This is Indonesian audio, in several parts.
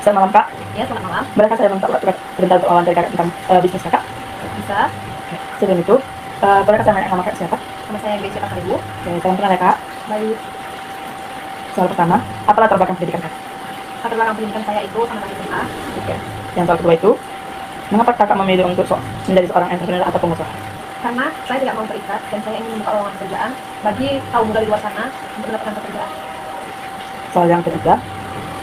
Selamat malam Kak. Ya, selamat malam. Bolehkah saya minta waktu sebentar untuk wawancara Kakak tentang bisnis Kakak? Bisa. Sebelum itu, bolehkah saya nanya nama Kak siapa? Nama saya Gracia Pasaribu. Oke, salam kenal ya Kak. Baik. Soal pertama, apa latar belakang pendidikan Kak? Latar belakang pendidikan saya itu sama dari SMA. Oke. Yang soal kedua itu, mengapa Kakak memilih untuk menjadi seorang entrepreneur atau pengusaha? Karena saya tidak mau terikat dan saya ingin membuka lowongan pekerjaan bagi kaum muda di luar sana untuk mendapatkan pekerjaan. Soal yang ketiga,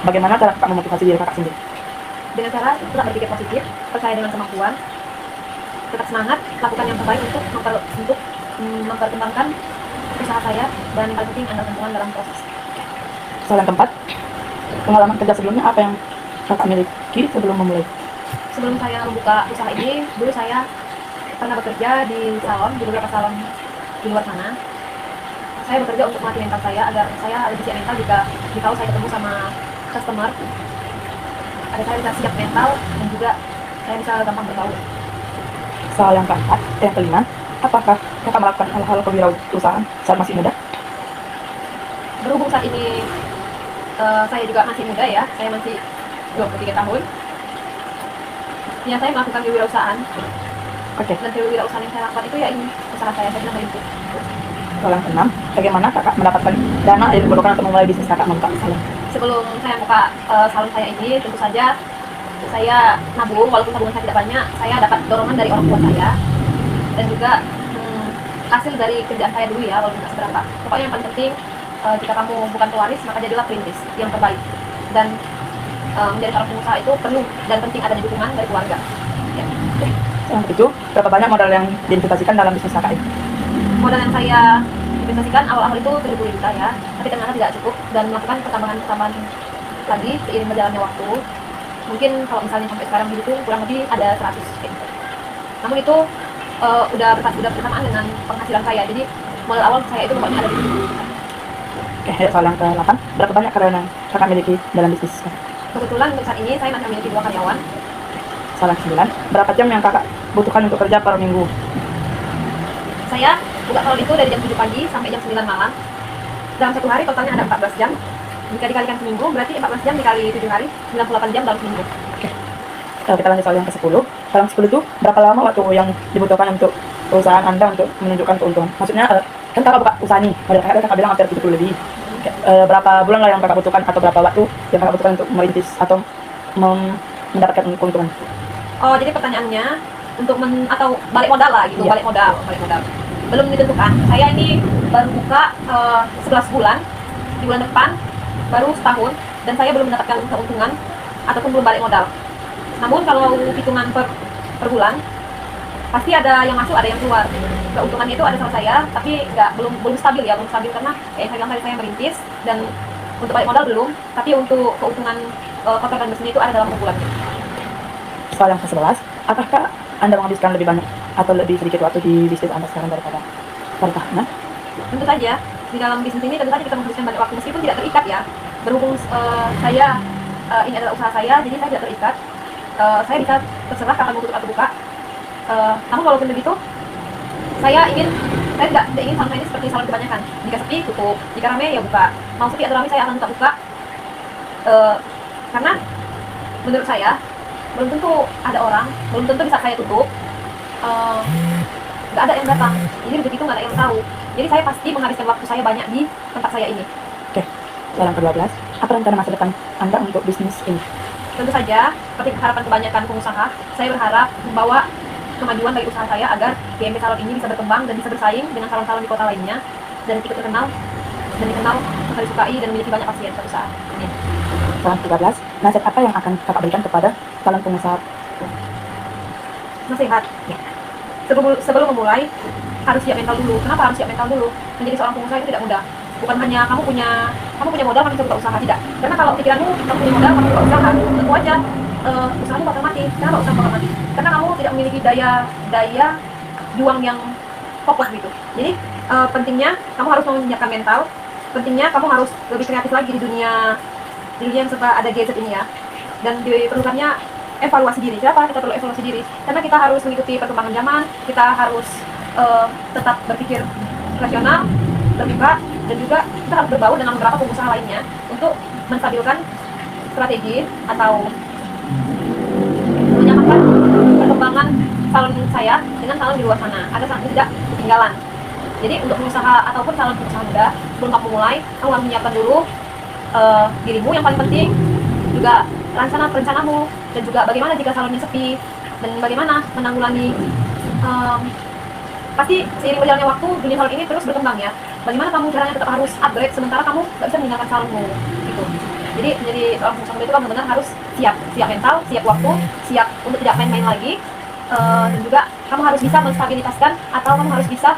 bagaimana cara Kakak memotivasi diri Kakak sendiri? Dengan cara tetap berpikir positif, percaya dengan kemampuan, tetap semangat, lakukan yang terbaik untuk memperkembangkan usaha saya, dan paling penting Anda temukan dalam proses. Soal yang keempat, pengalaman kerja sebelumnya apa yang Kakak miliki sebelum memulai? Sebelum saya membuka usaha ini, dulu saya pernah bekerja di beberapa salon di luar sana. Saya bekerja untuk melatih mental saya agar saya lebih siap mental jika saya ketemu sama customer. Agar saya bisa siap mental dan juga saya bisa gampang bergaul. Soal yang keempat, yang kelima, apakah Kakak melakukan hal-hal kewirausahaan saat masih muda? Berhubung saat ini saya juga masih muda ya, saya masih 23 tahun. Ya, saya melakukan kewirausahaan. Oke. Dan kewirausahaan yang saya lakukan itu ya ini usaha saya sedang merintis. Soal yang keenam, bagaimana Kakak mendapatkan dana yang diperlukan untuk memulai bisnis Kakak membuka salon? Sebelum saya buka salon saya ini, tentu saja saya nabung, walaupun tabungan saya tidak banyak, saya dapat dorongan dari orang tua saya dan juga hasil dari kerjaan saya dulu ya, walaupun tidak seberapa. Pokoknya yang paling penting, jika kamu bukan pewaris, maka jadilah perintis yang terbaik. Dan menjadi seorang pengusaha itu perlu dan penting ada dukungan dari keluarga. Ya. Yang itu, berapa banyak modal yang diinvestasikan dalam bisnis Kakak ini? Modal yang saya investasikan awal-awal itu 7 juta ya, tapi ternyata tidak cukup dan melakukan pertambahan lagi seiring berjalannya waktu. Mungkin kalau misalnya sampai sekarang gitu kurang lebih ada 100 kayak gitu. Namun itu udah bersamaan dengan penghasilan saya. Jadi modal awal saya itu pokoknya ada di 7 juta. Oke, soal yang ke-8, berapa banyak karyawan yang Kakak miliki dalam bisnis Kakak? Kebetulan untuk saat ini saya masih memiliki 2 karyawan. Soal yang ke-9, berapa jam yang Kakak butuhkan untuk kerja per minggu? Saya buka salon itu dari jam 7 pagi sampai jam 9 malam. Dalam satu hari totalnya ada 14 jam. Jika dikalikan seminggu, berarti 14 jam dikali 7 hari, 98 jam dalam seminggu. Oke. Kalau kita lanjut soal yang ke-10, soal yang 10 itu berapa lama waktu yang dibutuhkan untuk perusahaan Anda untuk menunjukkan keuntungan? Maksudnya, kan Kakak buka usaha nih, modal Kakak bilang hampir 70 lebih. Berapa bulan lah yang Kakak butuhkan atau berapa waktu yang Kakak butuhkan untuk merintis atau mendapatkan keuntungan? Oh, jadi pertanyaannya untuk atau balik modal lah gitu, Iya. balik modal. Belum ditentukan. Saya ini baru buka 11 bulan, di bulan depan baru setahun dan saya belum mendapatkan keuntungan ataupun belum balik modal. Namun kalau hitungan per bulan pasti ada yang masuk, ada yang keluar. Keuntungannya itu ada sama saya, tapi belum stabil ya, belum stabil karena kayak saya bilang tadi saya merintis dan untuk balik modal belum, tapi untuk keuntungan kotor dan bersihnya itu ada dalam per bulan. Soal yang ke-11, apakah Anda menghabiskan lebih banyak atau lebih sedikit waktu di bisnis Anda sekarang daripada pertahanan? Tentu saja di dalam bisnis ini tentu saja kita menghabiskan banyak waktu meskipun tidak terikat ya. Berhubung saya ini adalah usaha saya, jadi saya tidak terikat. Saya bisa terserah kapan mau tutup atau buka. Namun walaupun begitu, saya tidak ingin salon ini seperti salon kebanyakan. Jika sepi tutup, jika ramai ya buka. Mau sepi atau ramai saya akan tetap buka. Karena menurut saya belum tentu ada orang, belum tentu bisa saya tutup. Nggak ada yang datang. Jadi begitu nggak ada yang tahu. Jadi saya pasti menghabiskan waktu saya banyak di tempat saya ini. Oke, soal yang ke-12, apa rencana masa depan Anda untuk bisnis ini? Tentu saja, seperti harapan kebanyakan pengusaha, saya berharap membawa kemajuan dari usaha saya agar GMB Salon ini bisa berkembang dan bisa bersaing dengan salon-salon di kota lainnya dan ikut terkenal dan dikenal serta disukai dan memiliki banyak pasien perusahaan. Amin. Soal yang 13, nasihat apa yang akan Kakak berikan kepada calon pengusaha? Nasihat. Ya. Sebelum memulai harus siap mental dulu. Kenapa harus siap mental dulu? Menjadi seorang pengusaha itu tidak mudah. Bukan hanya kamu punya modal kamu bisa buka usaha, tidak. Karena kalau pikiranmu kamu punya modal kamu buka usaha, tentu aja usahamu bakal mati. Kenapa usaha bakal mati? Karena kamu tidak memiliki daya juang yang kokoh gitu. Jadi pentingnya kamu harus menyiapkan mental. Pentingnya kamu harus lebih kreatif lagi di dunia yang serba ada gadget ini ya. Dan diperlukannya evaluasi diri. Kenapa kita perlu evaluasi diri? Karena kita harus mengikuti perkembangan zaman. Kita harus tetap berpikir rasional, terbuka, dan juga kita harus berbaur dengan beberapa pengusaha lainnya untuk menstabilkan strategis atau menyamakan perkembangan salon saya dengan salon di luar sana agar sangat tidak ketinggalan. Jadi untuk pengusaha ataupun calon pengusaha muda, sebelum kamu mulai, kamu harus menyiapkan dulu dirimu yang paling penting, juga rencanamu, dan juga bagaimana jika salonnya sepi, dan bagaimana menanggulangi pasti seiring berjalannya waktu dunia salon ini terus berkembang ya. Bagaimana kamu caranya tetap harus upgrade sementara kamu nggak bisa meninggalkan salonmu gitu. Jadi menjadi seorang pengusaha muda itu kamu benar harus siap mental, siap waktu, siap untuk tidak main-main lagi, dan juga kamu harus bisa menstabilitaskan atau kamu harus bisa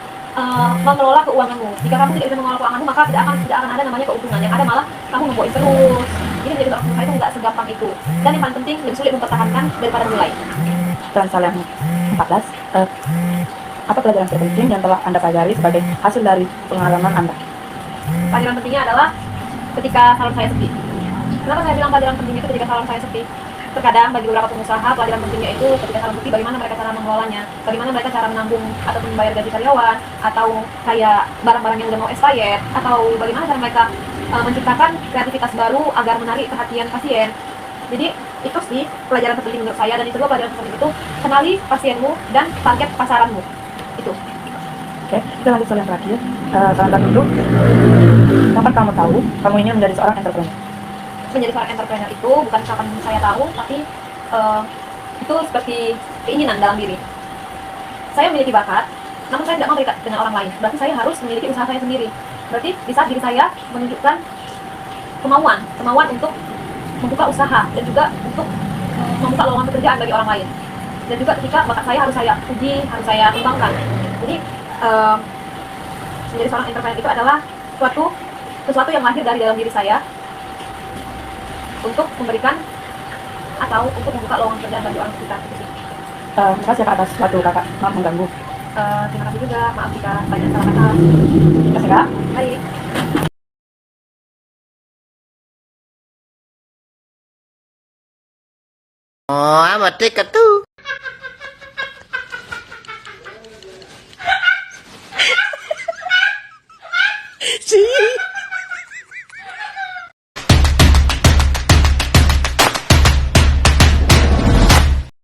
mengelola keuanganmu. Jika kamu tidak bisa mengelola keuanganmu, maka tidak akan ada namanya keuntungan. Yang ada malah kamu membuat terus. Jadi menjadi seorang pengusaha itu nggak segampang itu. Dan yang paling penting lebih sulit mempertahankan daripada mulai. Transal yang 14, apa pelajaran terpenting yang telah Anda pelajari sebagai hasil dari pengalaman Anda? Pelajaran pentingnya adalah ketika salon saya sepi. Kenapa saya bilang pelajaran penting itu ketika salon saya sepi? Terkadang bagi beberapa pengusaha pelajaran pentingnya itu ketika salon sepi bagaimana mereka cara mengelolanya, bagaimana mereka cara menabung ataupun membayar gaji karyawan, atau kayak barang-barang yang udah mau expired, atau bagaimana cara mereka menciptakan kreativitas baru agar menarik perhatian pasien. Jadi itu sih pelajaran terpenting menurut saya, dan itu juga pelajaran terpenting itu kenali pasienmu dan target pasaranmu. Itu. Oke, kita lanjut soal yang terakhir. Soal itu, kapan kamu tahu kamu ingin menjadi seorang entrepreneur? Menjadi seorang entrepreneur itu bukan kapan saya tahu, tapi itu seperti keinginan dalam diri. Saya memiliki bakat, namun saya tidak mau terikat dengan orang lain. Berarti saya harus memiliki usaha saya sendiri. Berarti di saat diri saya menunjukkan kemauan untuk membuka usaha dan juga untuk membuka lowongan pekerjaan bagi orang lain. Dan juga ketika bakat saya harus saya uji, harus saya kembangkan. Jadi menjadi seorang entrepreneur itu adalah sesuatu yang lahir dari dalam diri saya untuk memberikan atau untuk membuka lowongan pekerjaan bagi orang sekitar. Terima kasih Kak atas waktu Kakak, maaf mengganggu. Terima kasih juga, maaf jika banyak salah kata. Terima kasih Kak. Baik. Oh, amat dekat tuh.